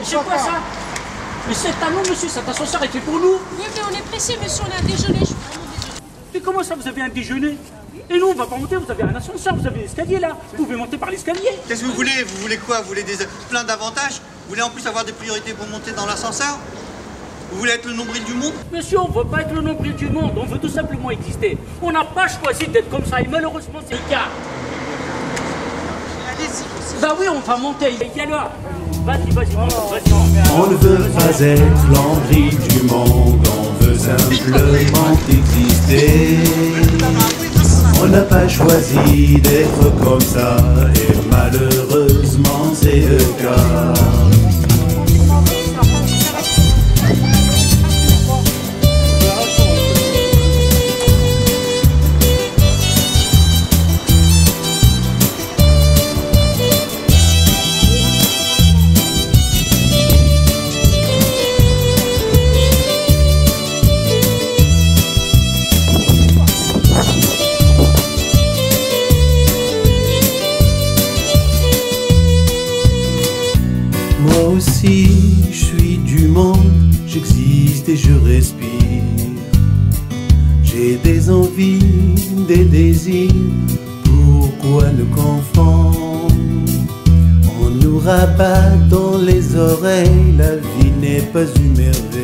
C'est quoi ça? Mais c'est à nous, monsieur, cet ascenseur est fait pour nous. Oui, mais on est pressé, monsieur, on a un déjeuner. Je suis vraiment désolée. Mais comment ça, vous avez un déjeuner? Et nous, on va pas monter, vous avez un ascenseur, vous avez l'escalier là. Vous pouvez monter par l'escalier. Qu'est-ce que vous voulez? Vous voulez quoi? Vous voulez plein d'avantages? Vous voulez en plus avoir des priorités pour monter dans l'ascenseur? Vous voulez être le nombril du monde? Monsieur, on veut pas être le nombril du monde, on veut tout simplement exister. On n'a pas choisi d'être comme ça et malheureusement c'est le cas. Allez-y. Bah oui, on va monter. Et alors, vas-y, vas-y. On ne veut pas être l'envie du monde, on veut simplement exister. On n'a pas choisi d'être comme ça, et malheureusement c'est le cas. Moi aussi, je suis du monde, j'existe et je respire. J'ai des envies, des désirs, pourquoi nous confondre? On nous rabat dans les oreilles, la vie n'est pas une merveille.